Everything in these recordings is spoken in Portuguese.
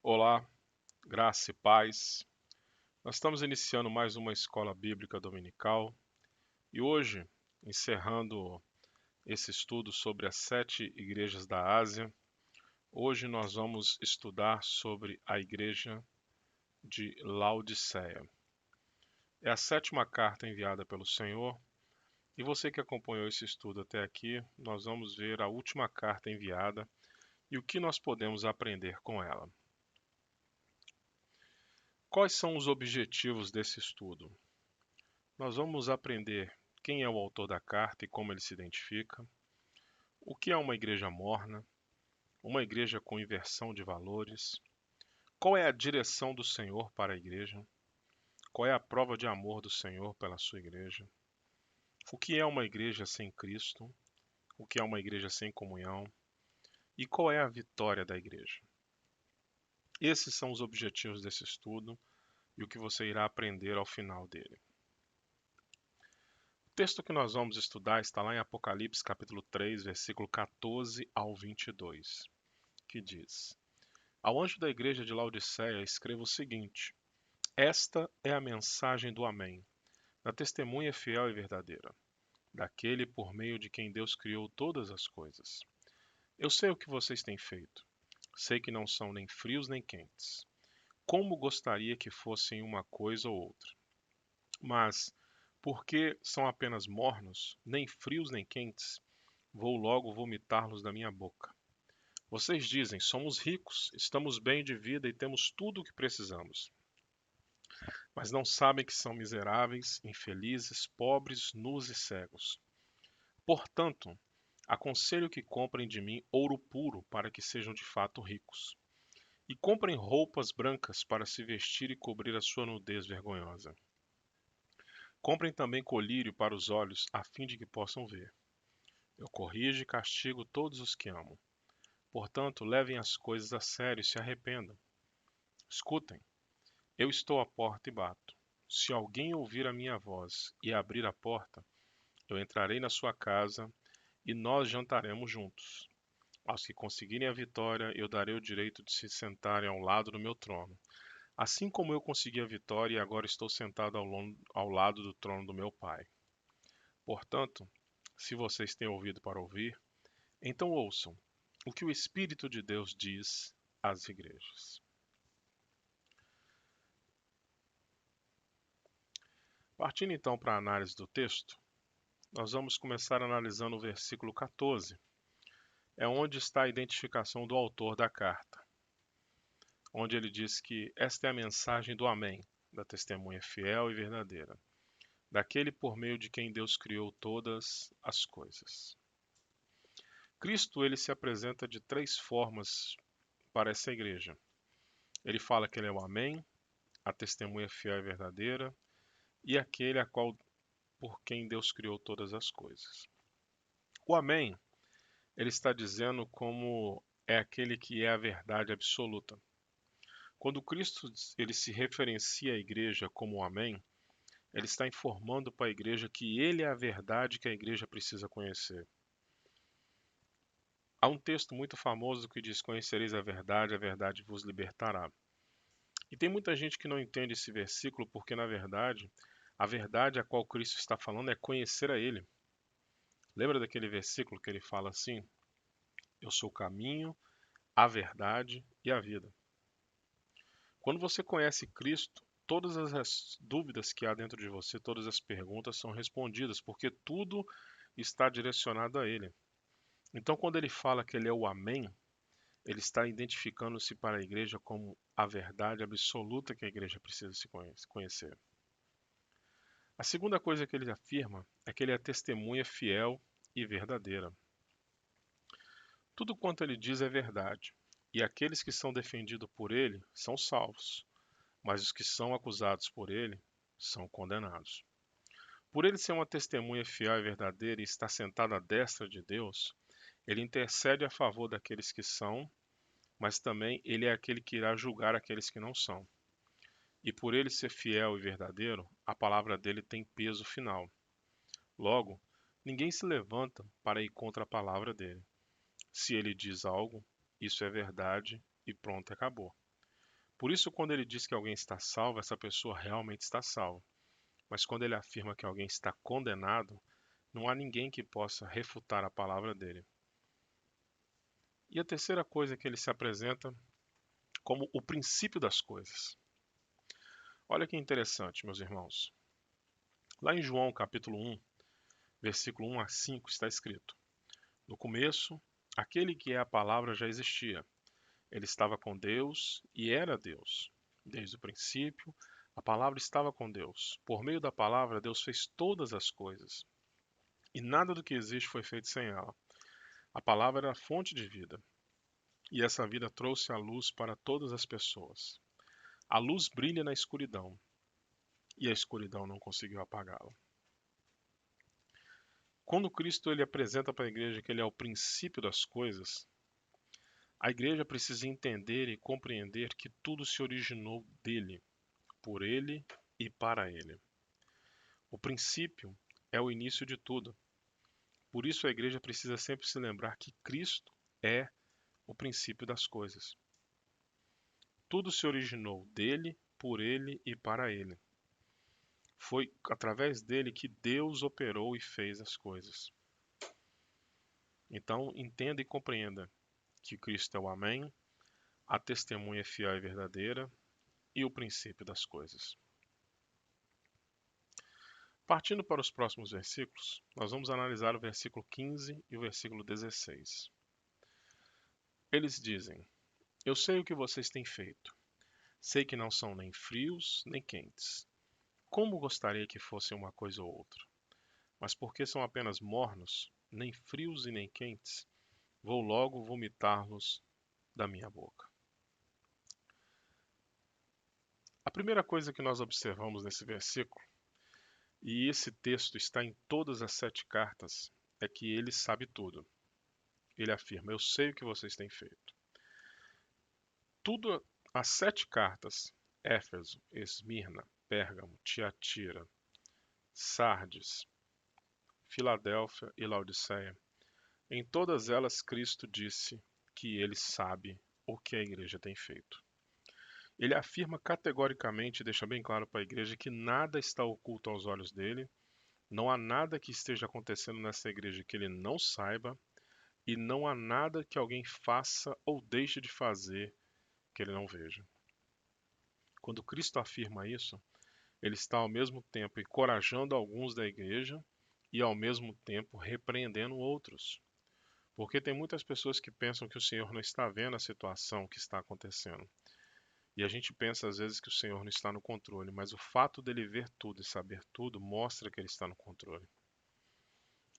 Olá, graça e paz. Nós estamos iniciando mais uma escola bíblica dominical e hoje, encerrando esse estudo sobre as 7 igrejas da Ásia, hoje nós vamos estudar sobre a igreja de Laodiceia. É a 7ª carta enviada pelo Senhor e você que acompanhou esse estudo até aqui, nós vamos ver a última carta enviada e o que nós podemos aprender com ela. Quais são os objetivos desse estudo? Nós vamos aprender quem é o autor da carta e como ele se identifica, o que é uma igreja morna, uma igreja com inversão de valores, qual é a direção do Senhor para a igreja, qual é a prova de amor do Senhor pela sua igreja, o que é uma igreja sem Cristo, o que é uma igreja sem comunhão e qual é a vitória da igreja. Esses são os objetivos desse estudo e o que você irá aprender ao final dele. O texto que nós vamos estudar está lá em Apocalipse capítulo 3, versículo 14 ao 22, que diz: Ao anjo da igreja de Laodiceia escreva o seguinte: Esta é a mensagem do Amém, da testemunha fiel e verdadeira, daquele por meio de quem Deus criou todas as coisas. Eu sei o que vocês têm feito. Sei que não são nem frios nem quentes. Como gostaria que fossem uma coisa ou outra. Mas, porque são apenas mornos, nem frios nem quentes, vou logo vomitá-los da minha boca. Vocês dizem: somos ricos, estamos bem de vida e temos tudo o que precisamos. Mas não sabem que são miseráveis, infelizes, pobres, nus e cegos. Portanto, aconselho que comprem de mim ouro puro para que sejam de fato ricos. E comprem roupas brancas para se vestir e cobrir a sua nudez vergonhosa. Comprem também colírio para os olhos, a fim de que possam ver. Eu corrijo e castigo todos os que amo. Portanto, levem as coisas a sério e se arrependam. Escutem, eu estou à porta e bato. Se alguém ouvir a minha voz e abrir a porta, eu entrarei na sua casa e nós jantaremos juntos. Aos que conseguirem a vitória, eu darei o direito de se sentarem ao lado do meu trono. Assim como eu consegui a vitória e agora estou sentado ao lado do trono do meu Pai. Portanto, se vocês têm ouvido para ouvir, então ouçam o que o Espírito de Deus diz às igrejas. Partindo então para a análise do texto, nós vamos começar analisando o versículo 14. É onde está a identificação do autor da carta, onde ele diz que esta é a mensagem do Amém, da testemunha fiel e verdadeira, daquele por meio de quem Deus criou todas as coisas. Cristo ele se apresenta de 3 formas para essa igreja. Ele fala que ele é o Amém, a testemunha fiel e verdadeira, e aquele a qual por quem Deus criou todas as coisas. O Amém, ele está dizendo como é aquele que é a verdade absoluta. Quando Cristo ele se referencia à igreja como o Amém, ele está informando para a igreja que ele é a verdade que a igreja precisa conhecer. Há um texto muito famoso que diz: Conhecereis a verdade vos libertará. E tem muita gente que não entende esse versículo porque, na verdade, a verdade a qual Cristo está falando é conhecer a Ele. Lembra daquele versículo que ele fala assim: Eu sou o caminho, a verdade e a vida. Quando você conhece Cristo, todas as dúvidas que há dentro de você, todas as perguntas são respondidas, porque tudo está direcionado a Ele. Então, quando ele fala que Ele é o Amém, ele está identificando-se para a igreja como a verdade absoluta que a igreja precisa se conhecer. A segunda coisa que ele afirma é que ele é testemunha fiel e verdadeira. Tudo quanto ele diz é verdade, e aqueles que são defendidos por ele são salvos, mas os que são acusados por ele são condenados. Por ele ser uma testemunha fiel e verdadeira e estar sentado à destra de Deus, ele intercede a favor daqueles que são, mas também ele é aquele que irá julgar aqueles que não são. E por ele ser fiel e verdadeiro, a palavra dele tem peso final. Logo, ninguém se levanta para ir contra a palavra dele. Se ele diz algo, isso é verdade e pronto, acabou. Por isso, quando ele diz que alguém está salvo, essa pessoa realmente está salva. Mas quando ele afirma que alguém está condenado, não há ninguém que possa refutar a palavra dele. E a terceira coisa é que ele se apresenta como o princípio das coisas. Olha que interessante, meus irmãos. Lá em João capítulo 1, versículo 1 a 5, está escrito: No começo, aquele que é a palavra já existia. Ele estava com Deus e era Deus. Desde o princípio, a palavra estava com Deus. Por meio da palavra, Deus fez todas as coisas. E nada do que existe foi feito sem ela. A palavra era a fonte de vida. E essa vida trouxe a luz para todas as pessoas. A luz brilha na escuridão. E a escuridão não conseguiu apagá-la. Quando Cristo ele apresenta para a igreja que ele é o princípio das coisas, a igreja precisa entender e compreender que tudo se originou dele, por ele e para ele. O princípio é o início de tudo. Por isso a igreja precisa sempre se lembrar que Cristo é o princípio das coisas. Tudo se originou dele, por ele e para ele. Foi através dele que Deus operou e fez as coisas. Então, entenda e compreenda que Cristo é o Amém, a testemunha fiel e verdadeira e o princípio das coisas. Partindo para os próximos versículos, nós vamos analisar o versículo 15 e o versículo 16. Eles dizem: Eu sei o que vocês têm feito. Sei que não são nem frios nem quentes. Como gostaria que fossem uma coisa ou outra. Mas porque são apenas mornos, nem frios e nem quentes, vou logo vomitá-los da minha boca. A primeira coisa que nós observamos nesse versículo, e esse texto está em todas as 7 cartas, é que ele sabe tudo. Ele afirma: Eu sei o que vocês têm feito. Tudo, as 7 cartas, Éfeso, Esmirna, Pérgamo, Tiatira, Sardes, Filadélfia e Laodiceia, em todas elas Cristo disse que ele sabe o que a igreja tem feito. Ele afirma categoricamente e deixa bem claro para a igreja que nada está oculto aos olhos dele, não há nada que esteja acontecendo nessa igreja que ele não saiba, e não há nada que alguém faça ou deixe de fazer que ele não veja. Quando Cristo afirma isso, ele está ao mesmo tempo encorajando alguns da igreja e ao mesmo tempo repreendendo outros. Porque tem muitas pessoas que pensam que o Senhor não está vendo a situação que está acontecendo. E a gente pensa às vezes que o Senhor não está no controle, mas o fato dele ver tudo e saber tudo mostra que ele está no controle.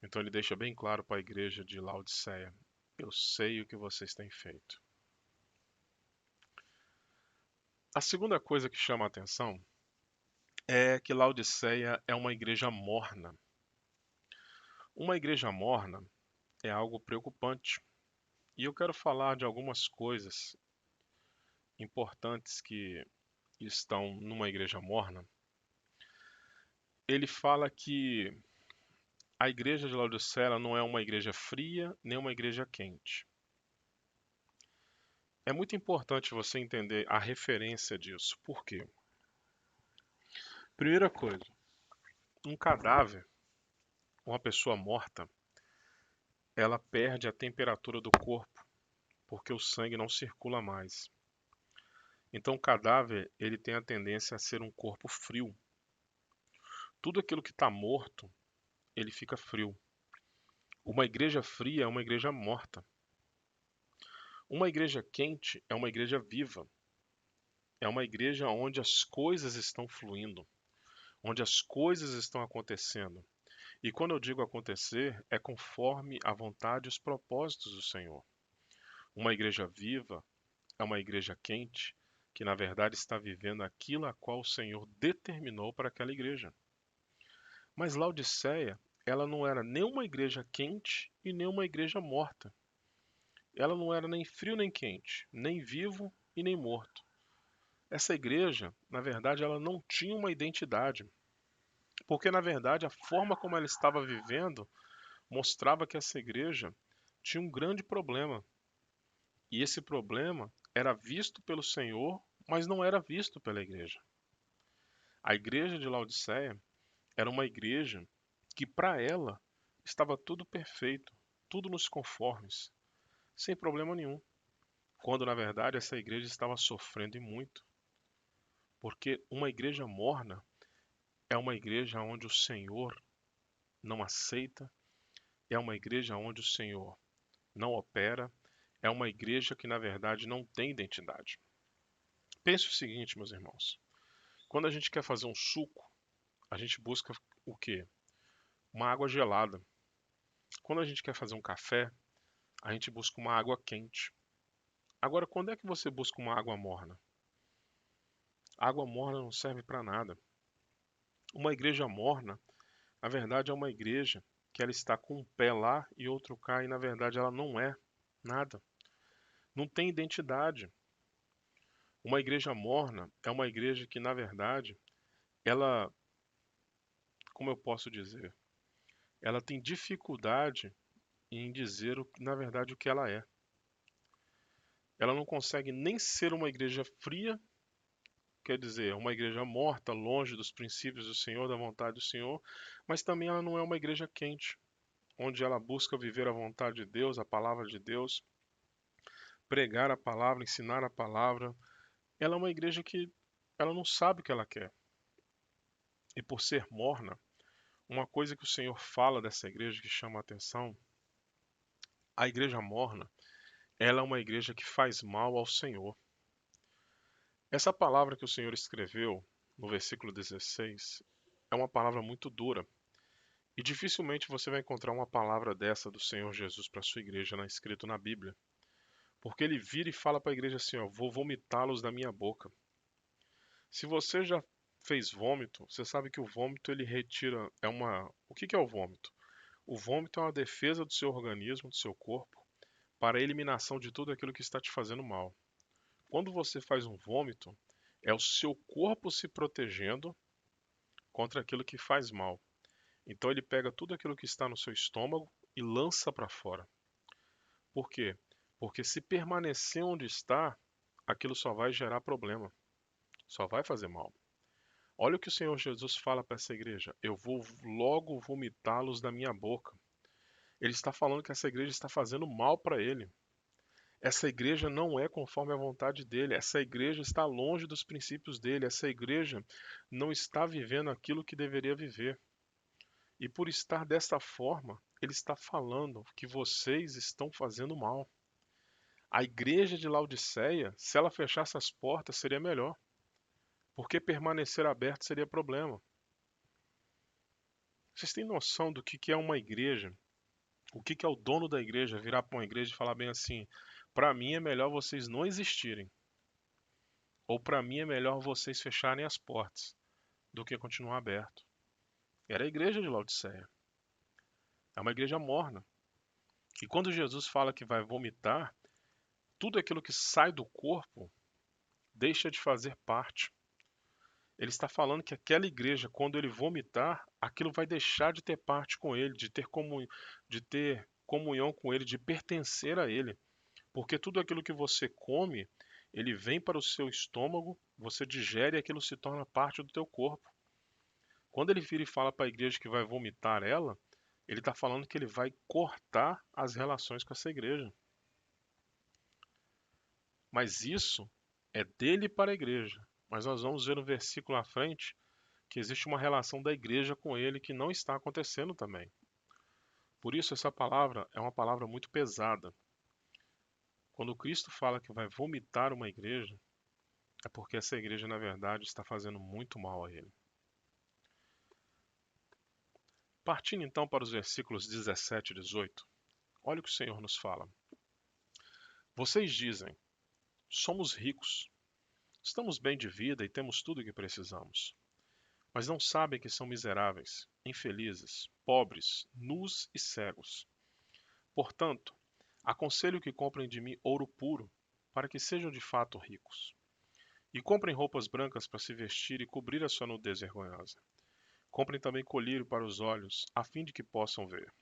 Então ele deixa bem claro para a igreja de Laodiceia: Eu sei o que vocês têm feito. A segunda coisa que chama a atenção é que Laodiceia é uma igreja morna. Uma igreja morna é algo preocupante. E eu quero falar de algumas coisas importantes que estão numa igreja morna. Ele fala que a igreja de Laodiceia não é uma igreja fria nem uma igreja quente. É muito importante você entender a referência disso. Por quê? Primeira coisa, um cadáver, uma pessoa morta, ela perde a temperatura do corpo porque o sangue não circula mais. Então o cadáver, ele tem a tendência a ser um corpo frio. Tudo aquilo que está morto, ele fica frio. Uma igreja fria é uma igreja morta. Uma igreja quente é uma igreja viva. É uma igreja onde as coisas estão fluindo, onde as coisas estão acontecendo. E quando eu digo acontecer, é conforme a vontade e os propósitos do Senhor. Uma igreja viva é uma igreja quente, que na verdade está vivendo aquilo a qual o Senhor determinou para aquela igreja. Mas Laodiceia, ela não era nem uma igreja quente e nem uma igreja morta. Ela não era nem frio nem quente, nem vivo e nem morto. Essa igreja, na verdade, ela não tinha uma identidade, porque na verdade a forma como ela estava vivendo mostrava que essa igreja tinha um grande problema. E esse problema era visto pelo Senhor mas não era visto pela igreja. A igreja de Laodiceia era uma igreja que, para ela, estava tudo perfeito, tudo nos conformes, sem problema nenhum, quando na verdade essa igreja estava sofrendo e muito, porque uma igreja morna é uma igreja onde o Senhor não aceita, é uma igreja onde o Senhor não opera, é uma igreja que na verdade não tem identidade. Pense o seguinte, meus irmãos: quando a gente quer fazer um suco, a gente busca o quê? Uma água gelada. Quando a gente quer fazer um café, a gente busca uma água quente. Agora, quando é que você busca uma água morna? Água morna não serve para nada. Uma igreja morna, na verdade, é uma igreja que ela está com um pé lá e outro cá, e na verdade ela não é nada. Não tem identidade. Uma igreja morna é uma igreja que, na verdade, ela, como eu posso dizer, ela tem dificuldade em dizer, na verdade, o que ela é. Ela não consegue nem ser uma igreja fria, quer dizer, uma igreja morta, longe dos princípios do Senhor, da vontade do Senhor, mas também ela não é uma igreja quente, onde ela busca viver a vontade de Deus, a palavra de Deus, pregar a palavra, ensinar a palavra. Ela é uma igreja que ela não sabe o que ela quer. E por ser morna, uma coisa que o Senhor fala dessa igreja que chama a atenção, a igreja morna, ela é uma igreja que faz mal ao Senhor. Essa palavra que o Senhor escreveu no versículo 16 é uma palavra muito dura. E dificilmente você vai encontrar uma palavra dessa do Senhor Jesus para a sua igreja, escrito na Bíblia. Porque ele vira e fala para a igreja assim, ó, vou vomitá-los da minha boca. Se você já fez vômito, você sabe que o vômito ele retira, o que é o vômito? O vômito é uma defesa do seu organismo, do seu corpo, para a eliminação de tudo aquilo que está te fazendo mal. Quando você faz um vômito, é o seu corpo se protegendo contra aquilo que faz mal. Então ele pega tudo aquilo que está no seu estômago e lança para fora. Por quê? Porque se permanecer onde está, aquilo só vai gerar problema, só vai fazer mal. Olha o que o Senhor Jesus fala para essa igreja: eu vou logo vomitá-los da minha boca. Ele está falando que essa igreja está fazendo mal para ele. Essa igreja não é conforme a vontade dele. Essa igreja está longe dos princípios dele. Essa igreja não está vivendo aquilo que deveria viver. E por estar desta forma, ele está falando que vocês estão fazendo mal. A igreja de Laodiceia, se ela fechasse as portas, seria melhor, porque permanecer aberto seria problema. Vocês têm noção do que é uma igreja? O que é o dono da igreja virar para uma igreja e falar bem assim: para mim é melhor vocês não existirem, ou para mim é melhor vocês fecharem as portas do que continuar aberto. Era a igreja de Laodiceia. É uma igreja morna. E quando Jesus fala que vai vomitar, tudo aquilo que sai do corpo deixa de fazer parte. Ele está falando que aquela igreja, quando ele vomitar, aquilo vai deixar de ter parte com ele, de ter comunhão com ele, de pertencer a ele. Porque tudo aquilo que você come, ele vem para o seu estômago, você digere e aquilo se torna parte do teu corpo. Quando ele vira e fala para a igreja que vai vomitar ela, ele está falando que ele vai cortar as relações com essa igreja. Mas isso é dele para a igreja. Mas nós vamos ver no versículo à frente que existe uma relação da igreja com ele que não está acontecendo também. Por isso, essa palavra é uma palavra muito pesada. Quando Cristo fala que vai vomitar uma igreja, é porque essa igreja, na verdade, está fazendo muito mal a ele. Partindo então para os versículos 17 e 18, olha o que o Senhor nos fala. Vocês dizem: somos ricos, estamos bem de vida e temos tudo o que precisamos. Mas não sabem que são miseráveis, infelizes, pobres, nus e cegos. Portanto, aconselho que comprem de mim ouro puro, para que sejam de fato ricos. E comprem roupas brancas para se vestir e cobrir a sua nudez vergonhosa. Comprem também colírio para os olhos, a fim de que possam ver.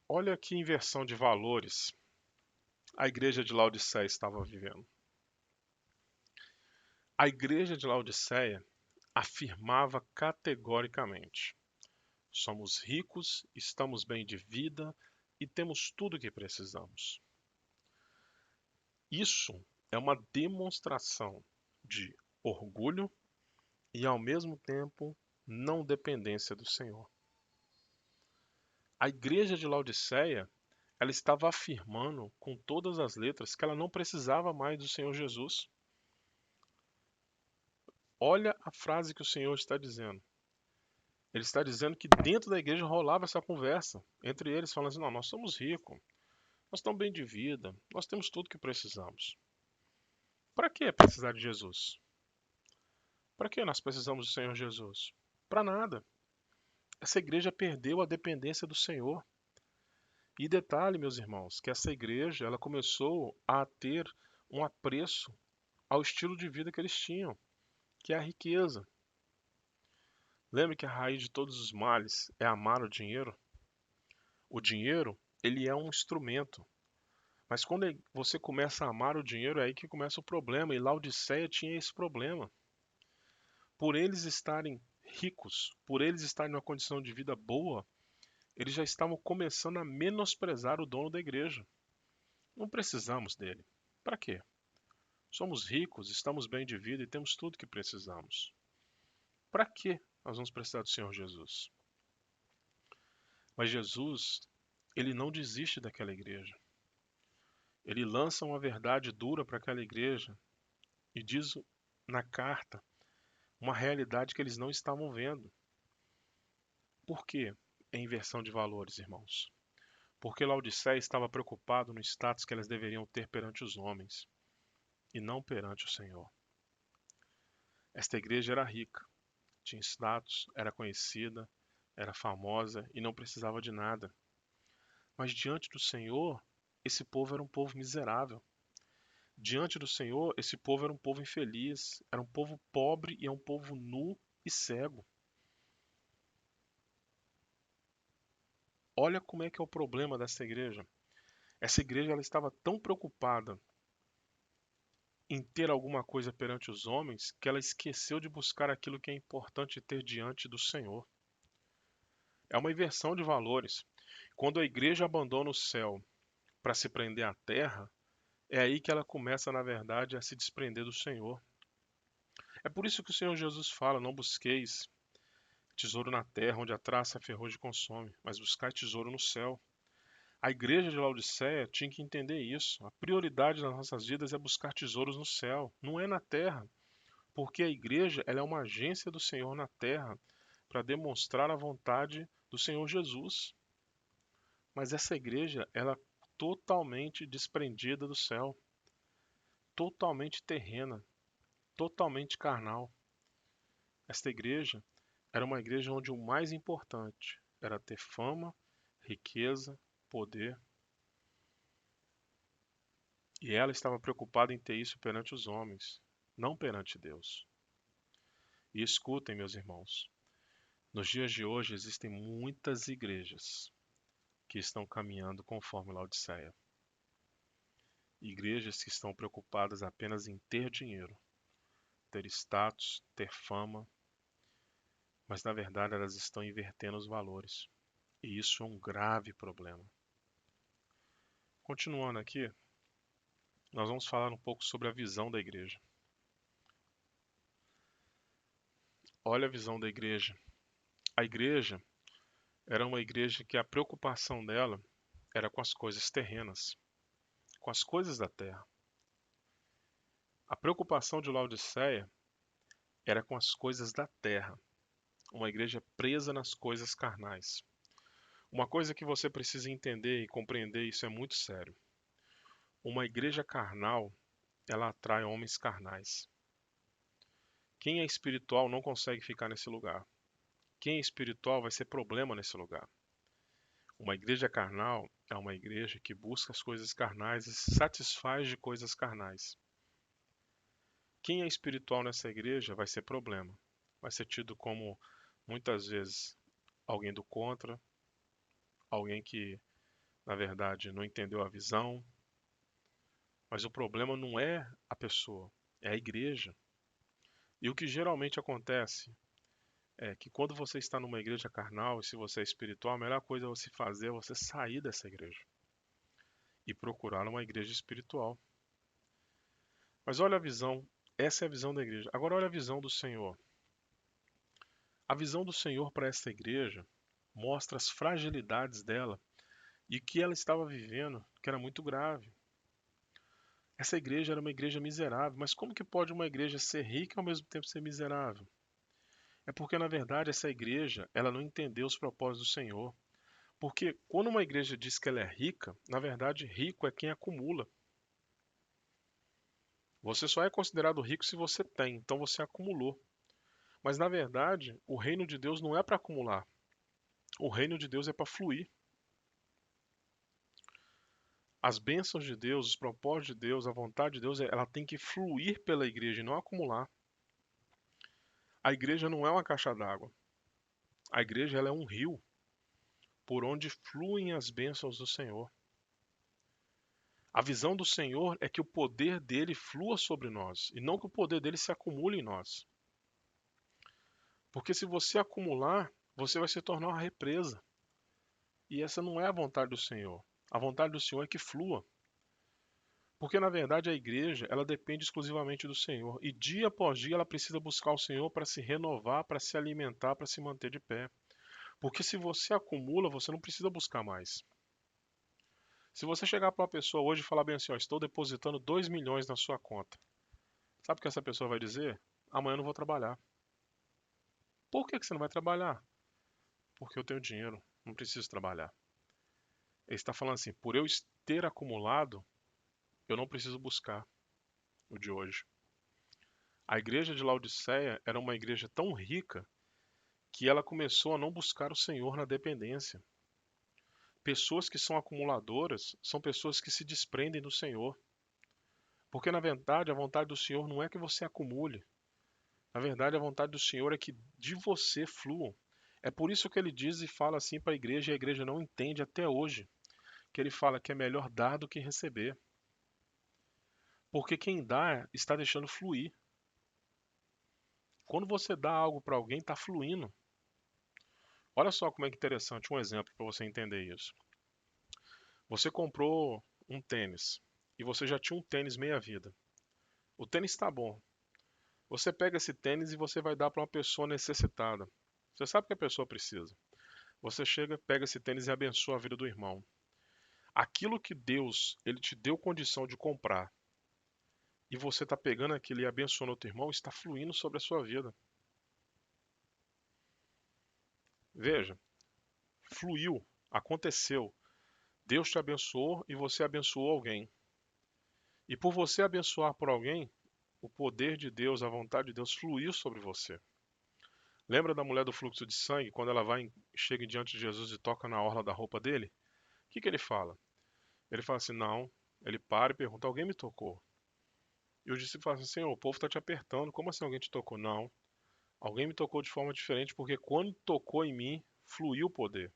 Olha que inversão de valores a igreja de Laodiceia estava vivendo? A igreja de Laodiceia afirmava categoricamente: somos ricos, estamos bem de vida e temos tudo o que precisamos. Isso é uma demonstração de orgulho e, ao mesmo tempo, não dependência do Senhor. A igreja de Laodiceia, ela estava afirmando com todas as letras que ela não precisava mais do Senhor Jesus. Olha a frase que o Senhor está dizendo. Ele está dizendo que dentro da igreja rolava essa conversa entre eles, falando assim: não, nós somos ricos, nós estamos bem de vida, nós temos tudo que precisamos. Para que precisar de Jesus? Para que nós precisamos do Senhor Jesus? Para nada. Essa igreja perdeu a dependência do Senhor. E detalhe, meus irmãos, que essa igreja ela começou a ter um apreço ao estilo de vida que eles tinham, que é a riqueza. Lembre que a raiz de todos os males é amar o dinheiro? O dinheiro, ele é um instrumento. Mas quando você começa a amar o dinheiro, é aí que começa o problema. E Laodiceia tinha esse problema. Por eles estarem ricos, por eles estarem numa condição de vida boa, eles já estavam começando a menosprezar o dono da igreja. Não precisamos dele. Para quê? Somos ricos, estamos bem de vida e temos tudo que precisamos. Para que nós vamos precisar do Senhor Jesus? Mas Jesus, ele não desiste daquela igreja. Ele lança uma verdade dura para aquela igreja e diz na carta uma realidade que eles não estavam vendo. Por quê? É inversão de valores, irmãos. Porque Laodiceia estava preocupado no status que elas deveriam ter perante os homens e não perante o Senhor. Esta igreja era rica, tinha status, era conhecida, era famosa e não precisava de nada. Mas diante do Senhor, esse povo era um povo miserável. Diante do Senhor, esse povo era um povo infeliz, era um povo pobre e é um povo nu e cego. Olha como é que é o problema dessa igreja. Essa igreja ela estava tão preocupada em ter alguma coisa perante os homens que ela esqueceu de buscar aquilo que é importante ter diante do Senhor. É uma inversão de valores. Quando a igreja abandona o céu para se prender à terra, é aí que ela começa, na verdade, a se desprender do Senhor. É por isso que o Senhor Jesus fala: não busqueis tesouro na terra, onde a traça e a ferrugem consome, mas buscai tesouro no céu. A igreja de Laodiceia tinha que entender isso. A prioridade das nossas vidas é buscar tesouros no céu, não é na terra. Porque a igreja ela é uma agência do Senhor na terra para demonstrar a vontade do Senhor Jesus. Mas essa igreja ela é totalmente desprendida do céu, totalmente terrena, totalmente carnal. Esta igreja era uma igreja onde o mais importante era ter fama, riqueza, poder. E ela estava preocupada em ter isso perante os homens, não perante Deus. E escutem, meus irmãos, nos dias de hoje existem muitas igrejas que estão caminhando conforme Laodiceia. Igrejas que estão preocupadas apenas em ter dinheiro, ter status, ter fama, mas na verdade elas estão invertendo os valores. E isso é um grave problema. Continuando aqui, nós vamos falar um pouco sobre a visão da igreja. Olha a visão da igreja. A igreja era uma igreja que a preocupação dela era com as coisas terrenas, com as coisas da terra. A preocupação de Laodiceia era com as coisas da terra, uma igreja presa nas coisas carnais. Uma coisa que você precisa entender e compreender, isso é muito sério. Uma igreja carnal, ela atrai homens carnais. Quem é espiritual não consegue ficar nesse lugar. Quem é espiritual vai ser problema nesse lugar. Uma igreja carnal é uma igreja que busca as coisas carnais e se satisfaz de coisas carnais. Quem é espiritual nessa igreja vai ser problema. Vai ser tido como, muitas vezes, alguém do contra, alguém que, na verdade, não entendeu a visão, Mas o problema não é a pessoa, é a igreja. E o que geralmente acontece é que quando você está numa igreja carnal, e se você é espiritual, a melhor coisa a se fazer é você sair dessa igreja e procurar uma igreja espiritual. Mas olha a visão, essa é a visão da igreja. Agora olha a visão do Senhor. A visão do Senhor para essa igreja mostra as fragilidades dela e o que ela estava vivendo, que era muito grave. Essa igreja era uma igreja miserável, mas como que pode uma igreja ser rica e ao mesmo tempo ser miserável? É porque na verdade essa igreja, ela não entendeu os propósitos do Senhor. Porque quando uma igreja diz que ela é rica, na verdade rico é quem acumula. Você só é considerado rico se você tem, então você acumulou. Mas na verdade, o reino de Deus não é para acumular. O reino de Deus é para fluir. As bênçãos de Deus, os propósitos de Deus, a vontade de Deus, ela tem que fluir pela igreja e não acumular. A igreja não é uma caixa d'água. A igreja ela é um rio por onde fluem as bênçãos do Senhor. A visão do Senhor é que o poder dele flua sobre nós e não que o poder dele se acumule em nós. Porque se você acumular, você vai se tornar uma represa. E essa não é a vontade do Senhor. A vontade do Senhor é que flua. Porque na verdade a igreja, ela depende exclusivamente do Senhor. E dia após dia ela precisa buscar o Senhor para se renovar, para se alimentar, para se manter de pé. Porque se você acumula, você não precisa buscar mais. Se você chegar para uma pessoa hoje e falar bem assim, ó, estou depositando 2 milhões na sua conta. Sabe o que essa pessoa vai dizer? Amanhã eu não vou trabalhar. Por que você não vai trabalhar? Porque eu tenho dinheiro, não preciso trabalhar. Ele está falando assim, por eu ter acumulado, eu não preciso buscar o de hoje. A igreja de Laodiceia era uma igreja tão rica que ela começou a não buscar o Senhor na dependência. Pessoas que são acumuladoras são pessoas que se desprendem do Senhor. Porque na verdade a vontade do Senhor não é que você acumule. Na verdade a vontade do Senhor é que de você fluam. É por isso que ele diz e fala assim para a igreja e a igreja não entende até hoje. Que ele fala que é melhor dar do que receber. Porque quem dá está deixando fluir. Quando você dá algo para alguém, está fluindo. Olha só como é que interessante, um exemplo para você entender isso. Você comprou um tênis e você já tinha um tênis meia vida. O tênis está bom. Você pega esse tênis e você vai dar para uma pessoa necessitada. Você sabe que a pessoa precisa. Você chega, pega esse tênis e abençoa a vida do irmão. Aquilo que Deus, ele te deu condição de comprar, e você está pegando aquilo e abençoando outro irmão, está fluindo sobre a sua vida. Veja, fluiu, aconteceu. Deus te abençoou e você abençoou alguém. E por você abençoar por alguém, o poder de Deus, a vontade de Deus fluiu sobre você. Lembra da mulher do fluxo de sangue, quando ela chega diante de Jesus e toca na orla da roupa dele? O que ele fala? Ele fala assim, não. Ele para e pergunta, alguém me tocou? E o discípulo fala assim, Senhor, o povo está te apertando, como assim alguém te tocou? Não. Alguém me tocou de forma diferente, porque quando tocou em mim, fluiu o poder.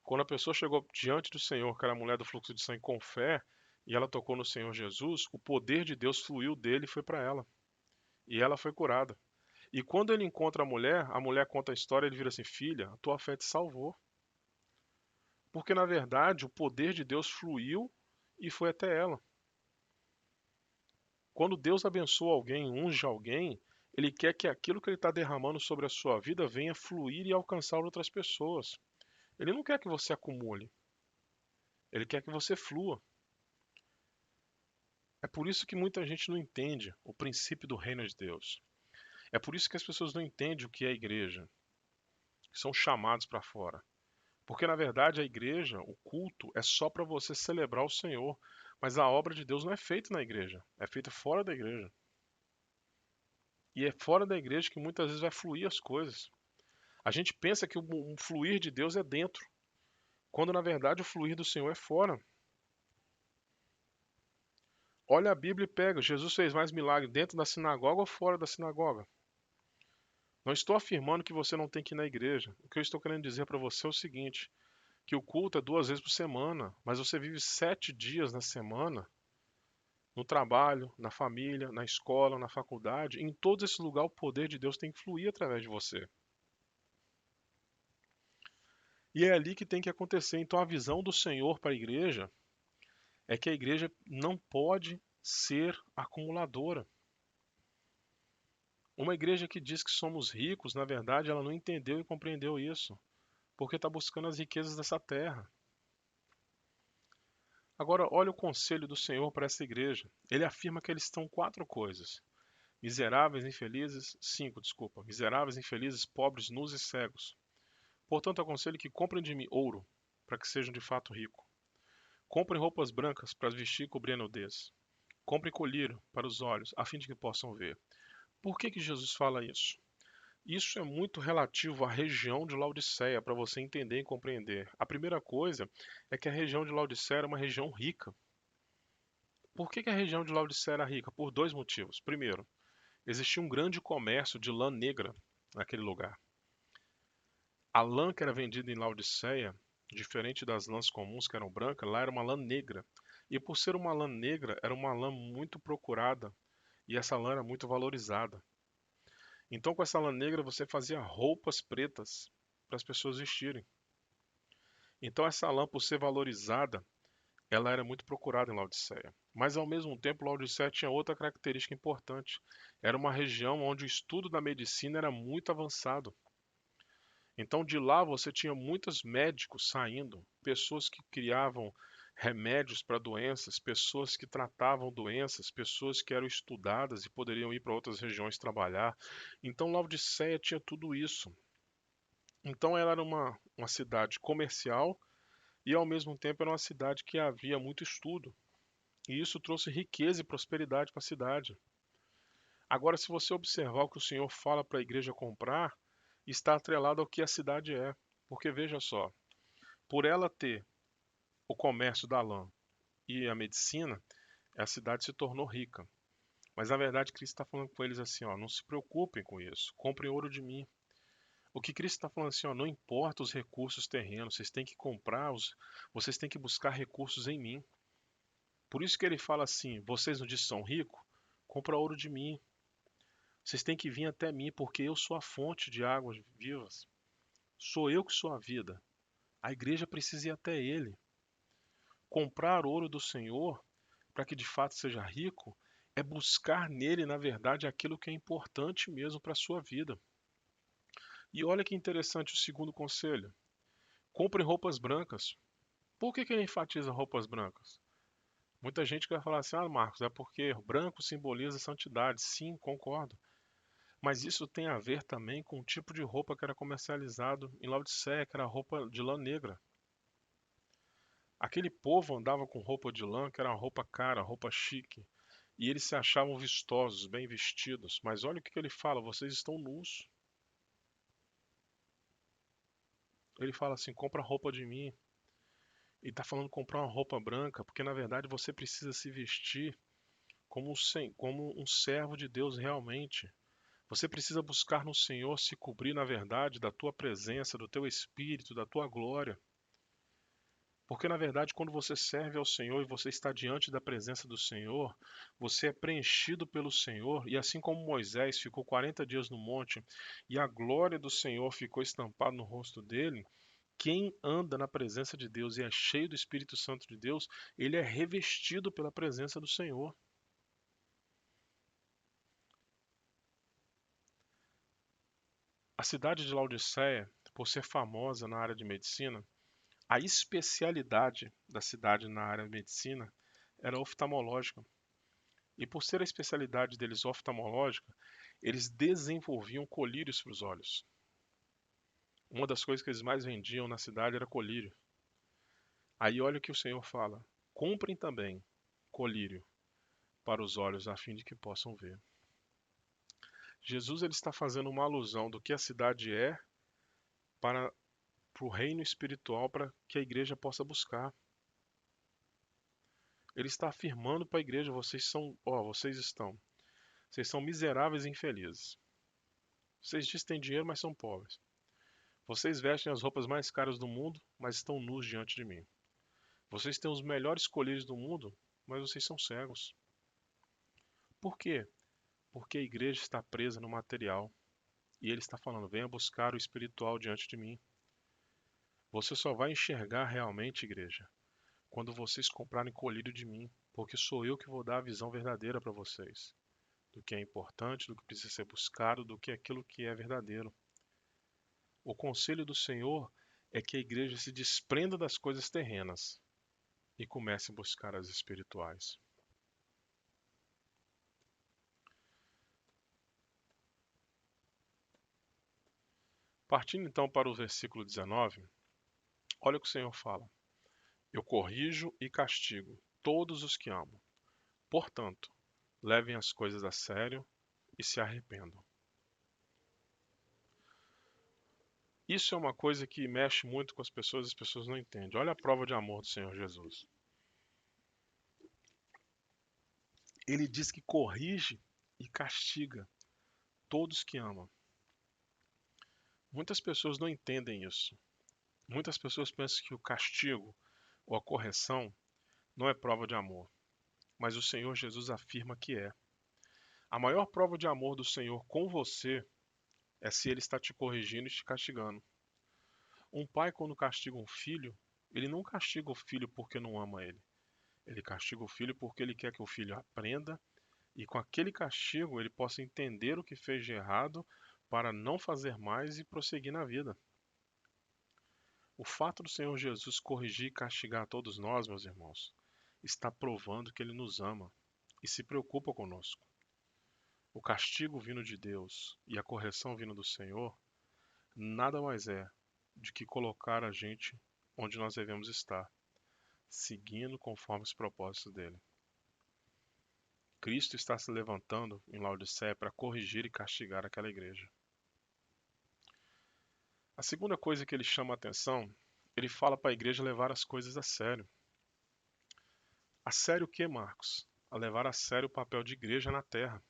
Quando a pessoa chegou diante do Senhor, que era a mulher do fluxo de sangue, com fé, e ela tocou no Senhor Jesus, o poder de Deus fluiu dele e foi para ela. E ela foi curada. E quando ele encontra a mulher conta a história, ele vira assim: Filha, a tua fé te salvou. Porque na verdade o poder de Deus fluiu e foi até ela. Quando Deus abençoa alguém, unge alguém, ele quer que aquilo que ele está derramando sobre a sua vida venha fluir e alcançar outras pessoas. Ele não quer que você acumule, ele quer que você flua. É por isso que muita gente não entende o princípio do reino de Deus. É por isso que as pessoas não entendem o que é igreja, que são chamados para fora. Porque na verdade a igreja, o culto, é só para você celebrar o Senhor. Mas a obra de Deus não é feita na igreja, é feita fora da igreja. E é fora da igreja que muitas vezes vai fluir as coisas. A gente pensa que o fluir de Deus é dentro, quando na verdade o fluir do Senhor é fora. Olha a Bíblia e pega, Jesus fez mais milagre dentro da sinagoga ou fora da sinagoga? Não estou afirmando que você não tem que ir na igreja. O que eu estou querendo dizer para você é o seguinte, que o culto é 2 vezes por semana, mas você vive 7 dias na semana, no trabalho, na família, na escola, na faculdade, em todos esses lugares o poder de Deus tem que fluir através de você. E é ali que tem que acontecer. Então a visão do Senhor para a igreja é que a igreja não pode ser acumuladora. Uma igreja que diz que somos ricos, na verdade, ela não entendeu e compreendeu isso, porque está buscando as riquezas dessa terra. Agora, olha o conselho do Senhor para essa igreja. Ele afirma que eles estão 4 coisas: miseráveis, infelizes, 5, desculpa, miseráveis, infelizes, pobres, nus e cegos. Portanto, aconselho que comprem de mim ouro, para que sejam de fato ricos. Comprem roupas brancas para vestir e cobrir a nudez. Comprem colírio para os olhos, a fim de que possam ver. Por que que Jesus fala isso? Isso é muito relativo à região de Laodiceia, para você entender e compreender. A primeira coisa é que a região de Laodiceia era uma região rica. Por que que a região de Laodiceia era rica? Por 2 motivos. Primeiro, existia um grande comércio de lã negra naquele lugar. A lã que era vendida em Laodiceia, diferente das lãs comuns que eram brancas, lá era uma lã negra. E por ser uma lã negra, era uma lã muito procurada e essa lã era muito valorizada. Então, com essa lã negra, você fazia roupas pretas para as pessoas vestirem. Então, essa lã, por ser valorizada, ela era muito procurada em Laodiceia. Mas, ao mesmo tempo, Laodiceia tinha outra característica importante. Era uma região onde o estudo da medicina era muito avançado. Então, de lá você tinha muitos médicos saindo, pessoas que criavam remédios para doenças, pessoas que tratavam doenças, pessoas que eram estudadas e poderiam ir para outras regiões trabalhar. Então, Laodiceia tinha tudo isso. Então, ela era uma cidade comercial e, ao mesmo tempo, era uma cidade que havia muito estudo. E isso trouxe riqueza e prosperidade para a cidade. Agora, se você observar o que o Senhor fala para a igreja comprar, está atrelado ao que a cidade é. Porque veja só, por ela ter o comércio da lã e a medicina, a cidade se tornou rica. Mas na verdade, Cristo está falando com eles assim: ó, não se preocupem com isso, comprem ouro de mim. O que Cristo está falando assim, ó, não importa os recursos terrenos, vocês têm que comprar, vocês têm que buscar recursos em mim. Por isso que ele fala assim: vocês não dizem que são ricos? Compra ouro de mim. Vocês têm que vir até mim, porque eu sou a fonte de águas vivas. Sou eu que sou a vida. A igreja precisa ir até ele. Comprar ouro do Senhor, para que de fato seja rico, é buscar nele, na verdade, aquilo que é importante mesmo para a sua vida. E olha que interessante o segundo conselho. Compre roupas brancas. Por que que ele enfatiza roupas brancas? Muita gente vai falar assim, ah, Marcos, é porque branco simboliza santidade. Sim, concordo. Mas isso tem a ver também com o tipo de roupa que era comercializado em Laodiceia, que era roupa de lã negra. Aquele povo andava com roupa de lã, que era uma roupa cara, roupa chique, e eles se achavam vistosos, bem vestidos. Mas olha o que ele fala: vocês estão nus. Ele fala assim: compra roupa de mim. E está falando comprar uma roupa branca, porque na verdade você precisa se vestir como um servo de Deus realmente. Você precisa buscar no Senhor se cobrir na verdade da tua presença, do teu espírito, da tua glória. Porque na verdade, quando você serve ao Senhor e você está diante da presença do Senhor, você é preenchido pelo Senhor, e assim como Moisés ficou 40 dias no monte e a glória do Senhor ficou estampada no rosto dele, quem anda na presença de Deus e é cheio do Espírito Santo de Deus, ele é revestido pela presença do Senhor. A cidade de Laodiceia, por ser famosa na área de medicina, a especialidade da cidade na área de medicina era oftalmológica. E por ser a especialidade deles oftalmológica, eles desenvolviam colírios para os olhos. Uma das coisas que eles mais vendiam na cidade era colírio. Aí olha o que o Senhor fala: comprem também colírio para os olhos, a fim de que possam ver. Jesus ele está fazendo uma alusão do que a cidade é para o reino espiritual, para que a igreja possa buscar. Ele está afirmando para a igreja: vocês são miseráveis e infelizes. Vocês dizem que têm dinheiro, mas são pobres. Vocês vestem as roupas mais caras do mundo, mas estão nus diante de mim. Vocês têm os melhores colírios do mundo, mas vocês são cegos. Por quê? Porque a igreja está presa no material. E ele está falando: venha buscar o espiritual diante de mim. Você só vai enxergar realmente, igreja, quando vocês comprarem colírio de mim, porque sou eu que vou dar a visão verdadeira para vocês, do que é importante, do que precisa ser buscado, do que é aquilo que é verdadeiro. O conselho do Senhor é que a igreja se desprenda das coisas terrenas e comece a buscar as espirituais. Partindo então para o versículo 19, olha o que o Senhor fala: eu corrijo e castigo todos os que amo. Portanto, levem as coisas a sério e se arrependam. Isso é uma coisa que mexe muito com as pessoas não entendem. Olha a prova de amor do Senhor Jesus. Ele diz que corrige e castiga todos que amam. Muitas pessoas não entendem isso. Muitas pessoas pensam que o castigo ou a correção não é prova de amor, mas o Senhor Jesus afirma que é. A maior prova de amor do Senhor com você é se ele está te corrigindo e te castigando. Um pai, quando castiga um filho, ele não castiga o filho porque não ama ele. Ele castiga o filho porque ele quer que o filho aprenda e com aquele castigo ele possa entender o que fez de errado para não fazer mais e prosseguir na vida. O fato do Senhor Jesus corrigir e castigar todos nós, meus irmãos, está provando que ele nos ama e se preocupa conosco. O castigo vindo de Deus e a correção vindo do Senhor nada mais é do que colocar a gente onde nós devemos estar, seguindo conforme os propósitos dele. Cristo está se levantando em Laodiceia para corrigir e castigar aquela igreja. A segunda coisa que ele chama a atenção, ele fala para a igreja levar as coisas a sério. A sério o que, Marcos? A levar a sério o papel de igreja na terra.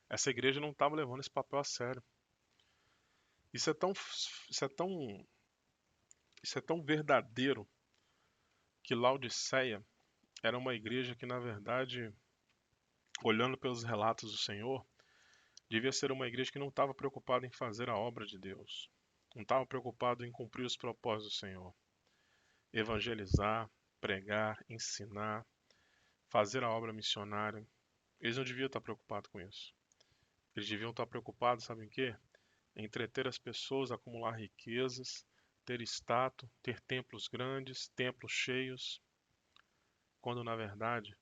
Essa igreja não estava levando esse papel a sério. Isso é tão, isso é tão, isso é tão verdadeiro que Laodiceia era uma igreja que, na verdade, olhando pelos relatos do Senhor, devia ser uma igreja que não estava preocupada em fazer a obra de Deus. Não estava preocupado em cumprir os propósitos do Senhor. Evangelizar, pregar, ensinar, fazer a obra missionária. Eles não deviam estar preocupados com isso. Eles deviam estar preocupados, sabe em quê? Em entreter as pessoas, acumular riquezas, ter status, ter templos grandes, templos cheios, quando na verdade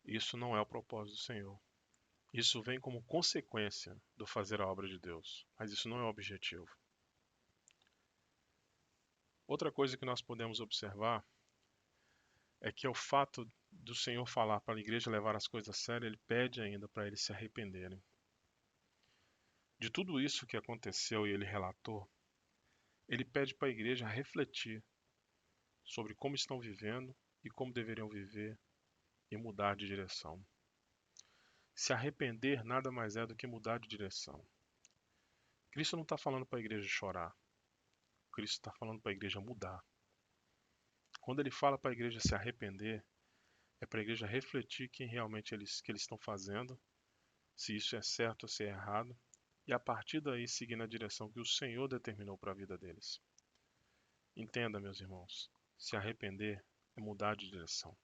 isso não é o propósito do Senhor. Isso vem como consequência do fazer a obra de Deus, mas isso não é o objetivo. Outra coisa que nós podemos observar é que o fato do Senhor falar para a igreja levar as coisas a sério, ele pede ainda para eles se arrependerem. De tudo isso que aconteceu e ele relatou, ele pede para a igreja refletir sobre como estão vivendo e como deveriam viver e mudar de direção. Se arrepender nada mais é do que mudar de direção. Cristo não está falando para a igreja chorar. Cristo está falando para a igreja mudar. Quando ele fala para a igreja se arrepender, é para a igreja refletir quem realmente que eles estão fazendo, se isso é certo ou se é errado, e a partir daí seguir na direção que o Senhor determinou para a vida deles. Entenda, meus irmãos, se arrepender é mudar de direção.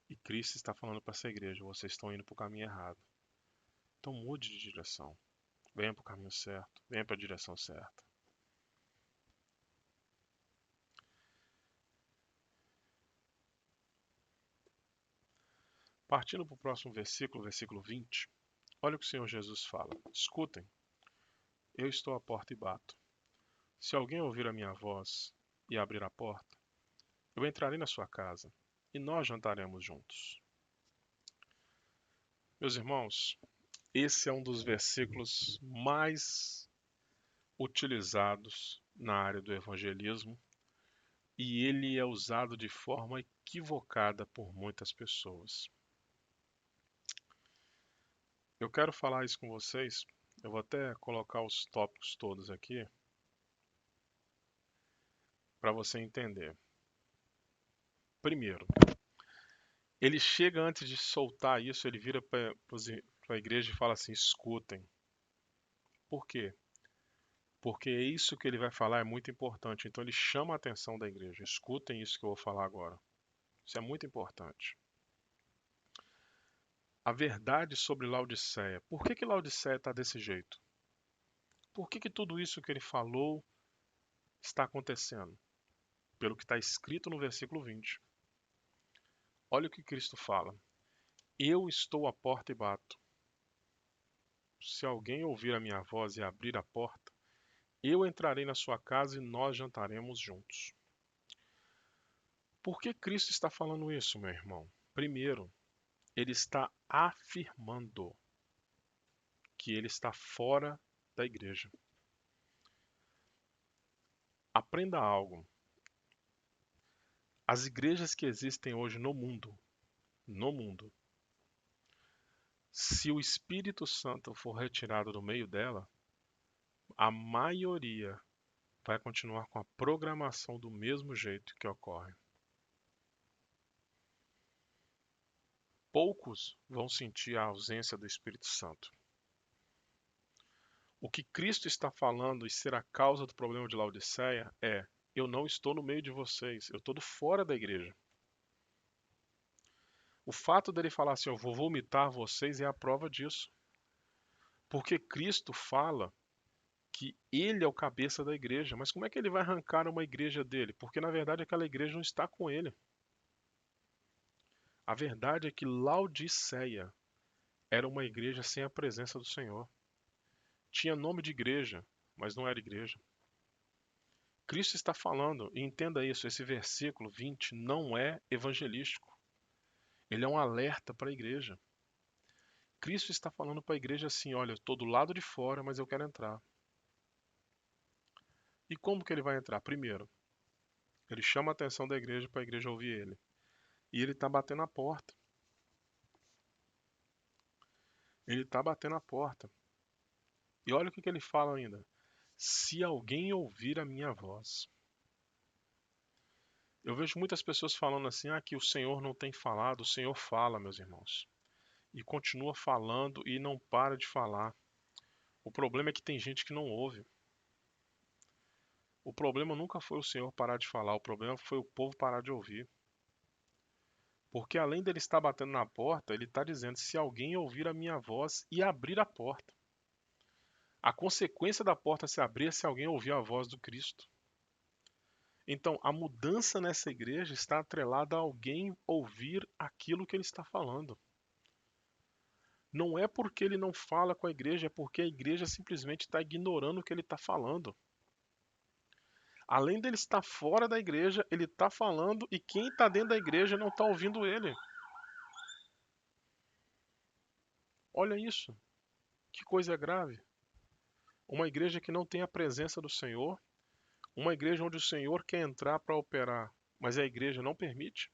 E Cristo está falando para essa igreja: vocês estão indo para o caminho errado. Então mude de direção. Venha para o caminho certo. Venha para a direção certa. Partindo para o próximo versículo, versículo 20, olha o que o Senhor Jesus fala: escutem, eu estou à porta e bato. Se alguém ouvir a minha voz e abrir a porta, eu entrarei na sua casa e nós jantaremos juntos. Meus irmãos, esse é um dos versículos mais utilizados na área do evangelismo e ele é usado de forma equivocada por muitas pessoas. Eu quero falar isso com vocês, eu vou até colocar os tópicos todos aqui, para você entender. Primeiro, ele chega antes de soltar isso, ele vira para a igreja e fala assim: escutem. Por quê? Porque isso que ele vai falar é muito importante. Então ele chama a atenção da igreja. Escutem isso que eu vou falar agora. Isso é muito importante. A verdade sobre Laodiceia. Por que Laodiceia está desse jeito? Por que tudo isso que ele falou está acontecendo? Pelo que está escrito no versículo 20. Olha o que Cristo fala. Eu estou à porta e bato. Se alguém ouvir a minha voz e abrir a porta, eu entrarei na sua casa e nós jantaremos juntos. Por que Cristo está falando isso, meu irmão? Primeiro, ele está afirmando que ele está fora da igreja. Aprenda algo. As igrejas que existem hoje no mundo, se o Espírito Santo for retirado do meio dela, a maioria vai continuar com a programação do mesmo jeito que ocorre. Poucos vão sentir a ausência do Espírito Santo. O que Cristo está falando e ser a causa do problema de Laodiceia é: eu não estou no meio de vocês, eu estou fora da igreja. O fato dele falar assim, eu vou vomitar vocês, é a prova disso. Porque Cristo fala que ele é o cabeça da igreja. Mas como é que ele vai arrancar uma igreja dele? Porque na verdade aquela igreja não está com ele. A verdade é que Laodiceia era uma igreja sem a presença do Senhor. Tinha nome de igreja, mas não era igreja. Cristo está falando, e entenda isso, esse versículo 20 não é evangelístico. Ele é um alerta para a igreja. Cristo está falando para a igreja assim: olha, eu estou do lado de fora, mas eu quero entrar. E como que ele vai entrar? Primeiro, ele chama a atenção da igreja para a igreja ouvir ele. E ele está batendo a porta. Ele está batendo a porta. E olha o que ele fala ainda. Se alguém ouvir a minha voz. Eu vejo muitas pessoas falando assim, que o Senhor não tem falado. O Senhor fala, meus irmãos. E continua falando e não para de falar. O problema é que tem gente que não ouve. O problema nunca foi o Senhor parar de falar, o problema foi o povo parar de ouvir. Porque além dele estar batendo na porta, ele está dizendo: se alguém ouvir a minha voz e abrir a porta. A consequência da porta se abrir é se alguém ouvir a voz do Cristo. Então, a mudança nessa igreja está atrelada a alguém ouvir aquilo que ele está falando. Não é porque ele não fala com a igreja, é porque a igreja simplesmente está ignorando o que ele está falando. Além dele estar fora da igreja, ele está falando e quem está dentro da igreja não está ouvindo ele. Olha isso, que coisa grave. Uma igreja que não tem a presença do Senhor, uma igreja onde o Senhor quer entrar para operar, mas a igreja não permite.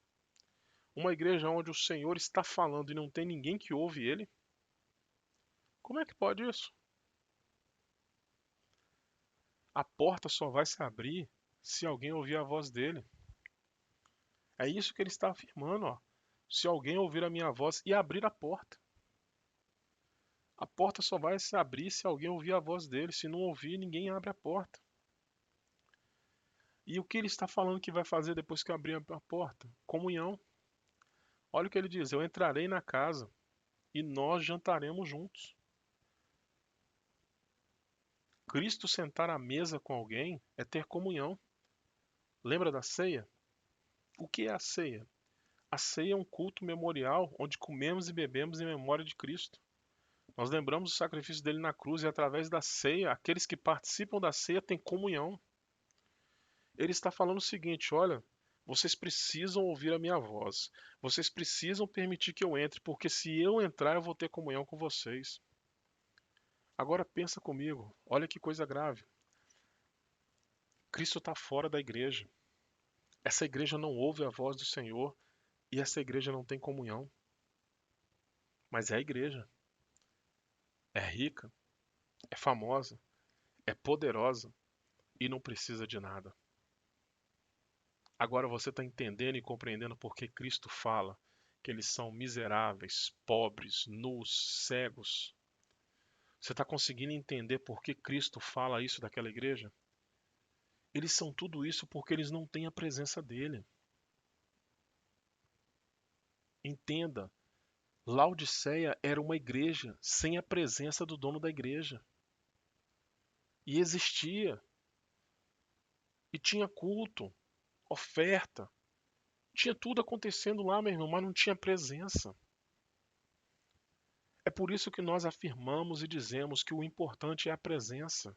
Uma igreja onde o Senhor está falando e não tem ninguém que ouve ele. Como é que pode isso? A porta só vai se abrir se alguém ouvir a voz dele. É isso que ele está afirmando, ó. Se alguém ouvir a minha voz e abrir a porta. A porta só vai se abrir se alguém ouvir a voz dele. Se não ouvir, ninguém abre a porta. E o que ele está falando que vai fazer depois que abrir a porta? Comunhão. Olha o que ele diz: eu entrarei na casa e nós jantaremos juntos. Cristo sentar à mesa com alguém é ter comunhão. Lembra da ceia? O que é a ceia? A ceia é um culto memorial onde comemos e bebemos em memória de Cristo. Nós lembramos do sacrifício dele na cruz e através da ceia, aqueles que participam da ceia têm comunhão. Ele está falando o seguinte: olha, vocês precisam ouvir a minha voz. Vocês precisam permitir que eu entre, porque se eu entrar, eu vou ter comunhão com vocês. Agora pensa comigo, olha que coisa grave. Cristo está fora da igreja. Essa igreja não ouve a voz do Senhor e essa igreja não tem comunhão. Mas é a igreja. É rica, é famosa, é poderosa e não precisa de nada. Agora você está entendendo e compreendendo por que Cristo fala que eles são miseráveis, pobres, nus, cegos. Você está conseguindo entender por que Cristo fala isso daquela igreja? Eles são tudo isso porque eles não têm a presença dele. Entenda, Laodiceia era uma igreja sem a presença do dono da igreja. E existia, e tinha culto, oferta, tinha tudo acontecendo lá, meu irmão, mas não tinha presença. É por isso que nós afirmamos e dizemos que o importante é a presença.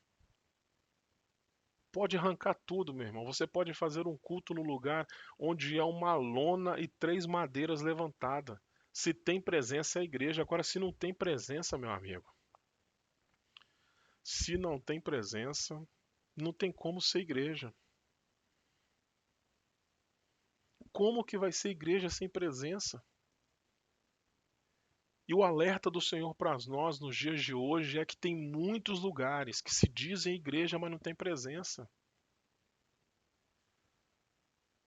Pode arrancar tudo, meu irmão. Você pode fazer um culto no lugar onde há uma lona e 3 madeiras levantadas. Se tem presença, é a igreja. Agora, se não tem presença, meu amigo, se não tem presença, não tem como ser igreja. Como que vai ser igreja sem presença? E o alerta do Senhor para nós nos dias de hoje é que tem muitos lugares que se dizem igreja, mas não tem presença.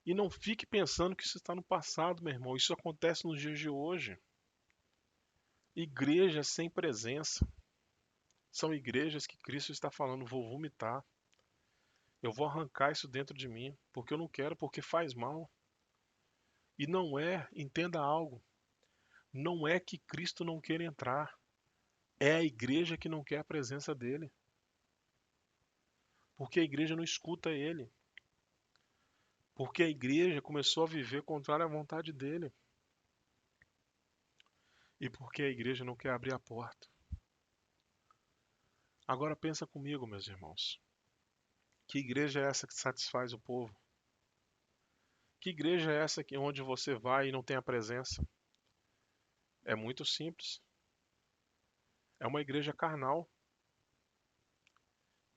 E não fique pensando que isso está no passado, meu irmão. Isso acontece nos dias de hoje. Igrejas sem presença. São igrejas que Cristo está falando, vou vomitar. Eu vou arrancar isso dentro de mim, porque eu não quero, porque faz mal. E não é, entenda algo, não é que Cristo não queira entrar. É a igreja que não quer a presença dele. Porque a igreja não escuta ele. Porque a igreja começou a viver contrário à vontade dele. E porque a igreja não quer abrir a porta. Agora pensa comigo, meus irmãos. Que igreja é essa que satisfaz o povo? Que igreja é essa que onde você vai e não tem a presença? É muito simples. É uma igreja carnal.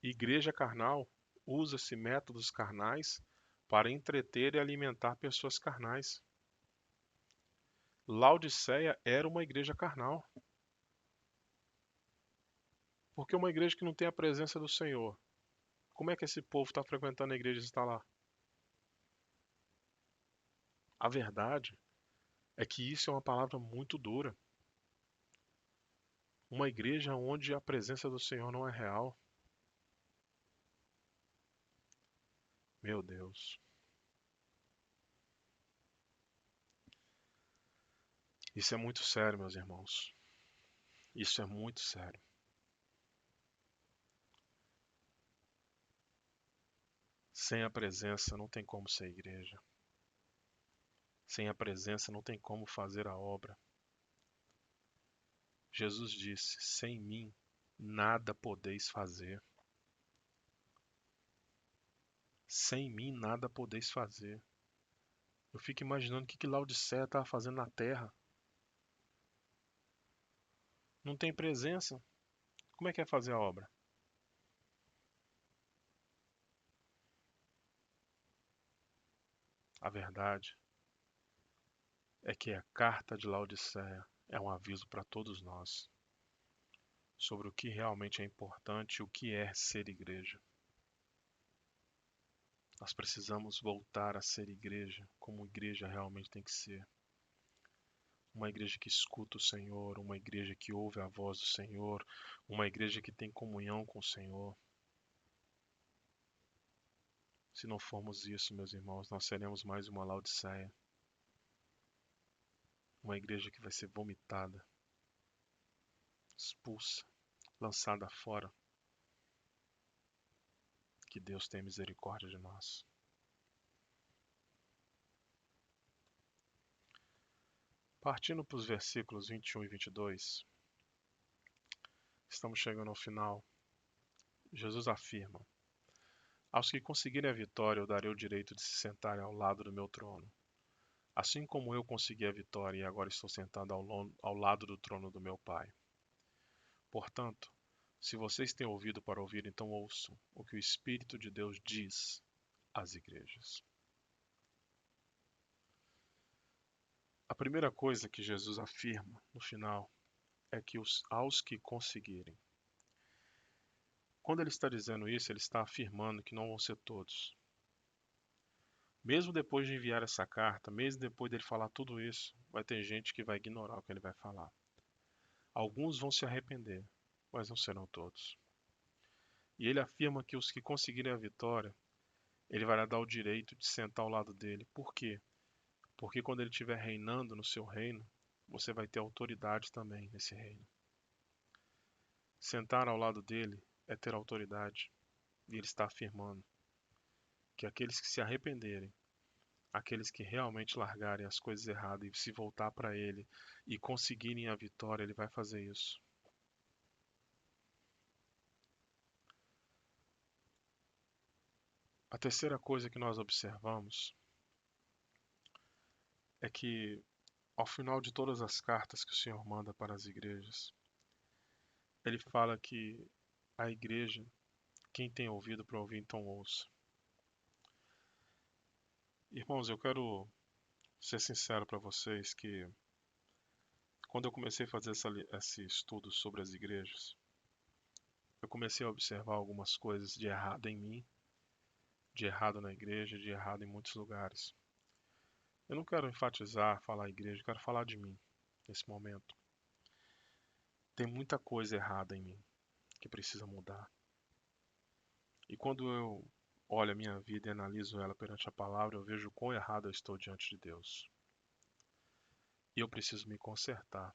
Igreja carnal usa-se métodos carnais para entreter e alimentar pessoas carnais. Laodiceia era uma igreja carnal. Porque uma igreja que não tem a presença do Senhor, como é que esse povo está frequentando a igreja e está lá? A verdade é que isso é uma palavra muito dura. Uma igreja onde a presença do Senhor não é real. Meu Deus. Isso é muito sério, meus irmãos. Isso é muito sério. Sem a presença não tem como ser igreja. Sem a presença não tem como fazer a obra. Jesus disse: sem mim nada podeis fazer. Sem mim nada podeis fazer. Eu fico imaginando o que Laodiceia estava fazendo na terra. Não tem presença. Como é que é fazer a obra? A verdade é que a carta de Laodiceia é um aviso para todos nós sobre o que realmente é importante e o que é ser igreja. Nós precisamos voltar a ser igreja como igreja realmente tem que ser. Uma igreja que escuta o Senhor, uma igreja que ouve a voz do Senhor, uma igreja que tem comunhão com o Senhor. Se não formos isso, meus irmãos, nós seremos mais uma Laodiceia. Uma igreja que vai ser vomitada, expulsa, lançada fora. Que Deus tenha misericórdia de nós. Partindo para os versículos 21 e 22, estamos chegando ao final. Jesus afirma: aos que conseguirem a vitória, eu darei o direito de se sentarem ao lado do meu trono. Assim como eu consegui a vitória e agora estou sentado ao lado do trono do meu Pai. Portanto, se vocês têm ouvido para ouvir, então ouçam o que o Espírito de Deus diz às igrejas. A primeira coisa que Jesus afirma no final é que aos que conseguirem. Quando ele está dizendo isso, ele está afirmando que não vão ser todos. Mesmo depois de enviar essa carta, mesmo depois dele falar tudo isso, vai ter gente que vai ignorar o que ele vai falar. Alguns vão se arrepender, mas não serão todos. E ele afirma que os que conseguirem a vitória, ele vai dar o direito de sentar ao lado dele. Por quê? Porque quando ele estiver reinando no seu reino, você vai ter autoridade também nesse reino. Sentar ao lado dele é ter autoridade. E ele está afirmando que aqueles que se arrependerem, aqueles que realmente largarem as coisas erradas e se voltar para ele e conseguirem a vitória, ele vai fazer isso. A terceira coisa que nós observamos é que, ao final de todas as cartas que o Senhor manda para as igrejas, ele fala que a igreja, quem tem ouvido para ouvir, então ouça. Irmãos, eu quero ser sincero para vocês que quando eu comecei a fazer esse estudo sobre as igrejas, eu comecei a observar algumas coisas de errado em mim, de errado na igreja, de errado em muitos lugares. Eu não quero enfatizar, falar igreja, eu quero falar de mim nesse momento. Tem muita coisa errada em mim que precisa mudar. E quando eu olho a minha vida e analiso ela perante a palavra, eu vejo quão errado eu estou diante de Deus. E eu preciso me consertar.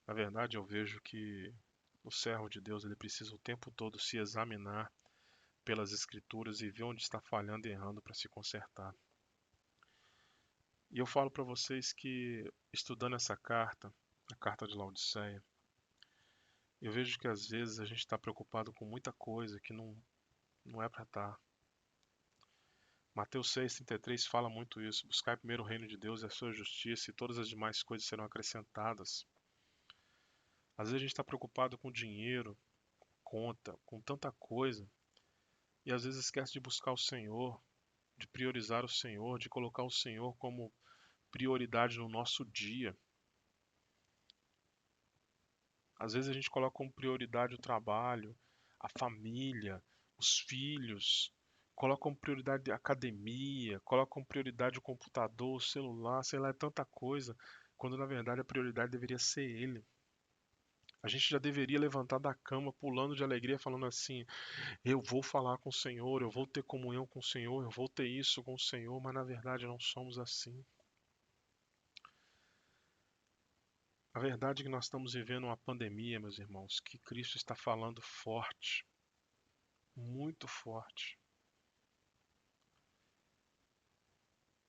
Na verdade, eu vejo que o servo de Deus, ele precisa o tempo todo se examinar pelas escrituras e ver onde está falhando e errando para se consertar. E eu falo para vocês que, estudando essa carta, a carta de Laodiceia, eu vejo que às vezes a gente está preocupado com muita coisa que não é para estar. Mateus 6,33 fala muito isso. Buscar primeiro o reino de Deus e a sua justiça, e todas as demais coisas serão acrescentadas. Às vezes a gente está preocupado com dinheiro, conta, com tanta coisa, e às vezes esquece de buscar o Senhor, de priorizar o Senhor, de colocar o Senhor como prioridade no nosso dia. Às vezes a gente coloca como prioridade o trabalho, a família, os filhos, coloca como prioridade a academia, coloca como prioridade o computador, o celular, sei lá, é tanta coisa, quando na verdade a prioridade deveria ser Ele. A gente já deveria levantar da cama, pulando de alegria, falando assim: eu vou falar com o Senhor, eu vou ter comunhão com o Senhor, eu vou ter isso com o Senhor, mas na verdade não somos assim. A verdade é que nós estamos vivendo uma pandemia, meus irmãos, que Cristo está falando forte, muito forte.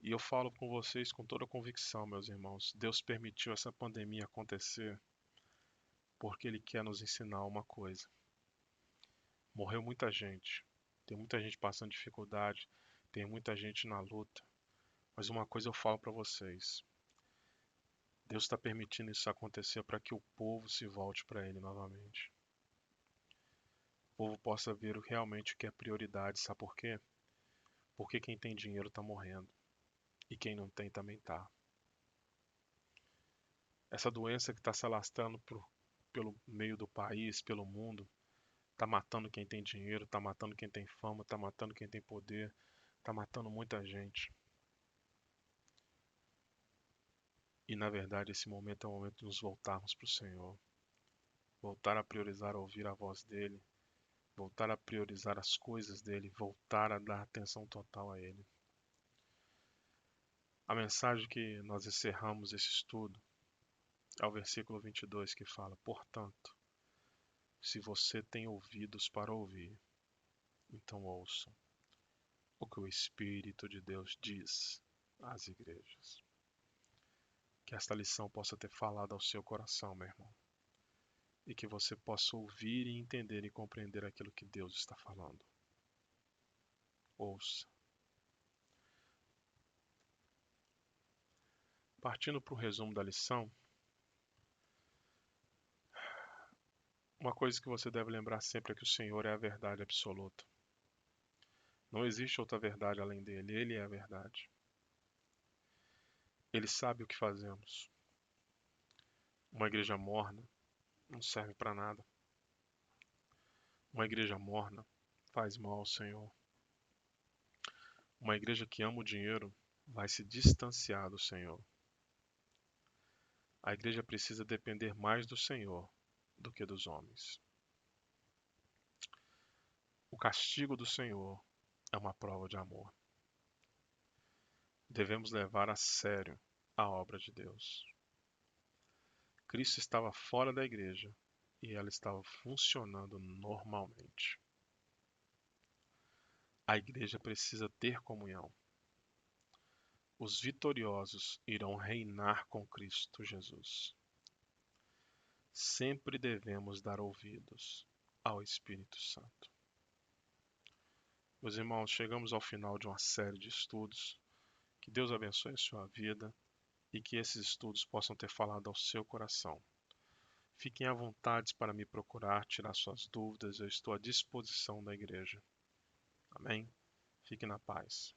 E eu falo com vocês com toda a convicção, meus irmãos. Deus permitiu essa pandemia acontecer porque Ele quer nos ensinar uma coisa. Morreu muita gente, tem muita gente passando dificuldade, tem muita gente na luta. Mas uma coisa eu falo para vocês: Deus está permitindo isso acontecer para que o povo se volte para Ele novamente. O povo possa ver realmente o que é prioridade, sabe por quê? Porque quem tem dinheiro está morrendo e quem não tem também está. Essa doença que está se alastrando pelo meio do país, pelo mundo, está matando quem tem dinheiro, está matando quem tem fama, está matando quem tem poder, está matando muita gente. E na verdade esse momento é o momento de nos voltarmos para o Senhor, voltar a priorizar ouvir a voz dEle, voltar a priorizar as coisas dEle, voltar a dar atenção total a Ele. A mensagem que nós encerramos esse estudo é o versículo 22 que fala: portanto, se você tem ouvidos para ouvir, então ouça o que o Espírito de Deus diz às igrejas. Que esta lição possa ter falado ao seu coração, meu irmão. E que você possa ouvir e entender e compreender aquilo que Deus está falando. Ouça. Partindo para o resumo da lição, uma coisa que você deve lembrar sempre é que o Senhor é a verdade absoluta. Não existe outra verdade além dele. Ele é a verdade. Ele sabe o que fazemos. Uma igreja morna não serve para nada. Uma igreja morna faz mal ao Senhor. Uma igreja que ama o dinheiro vai se distanciar do Senhor. A igreja precisa depender mais do Senhor do que dos homens. O castigo do Senhor é uma prova de amor. Devemos levar a sério a obra de Deus. Cristo estava fora da igreja e ela estava funcionando normalmente. A igreja precisa ter comunhão. Os vitoriosos irão reinar com Cristo Jesus. Sempre devemos dar ouvidos ao Espírito Santo. Meus irmãos, chegamos ao final de uma série de estudos. Que Deus abençoe a sua vida e que esses estudos possam ter falado ao seu coração. Fiquem à vontade para me procurar, tirar suas dúvidas, eu estou à disposição da igreja. Amém? Fique na paz.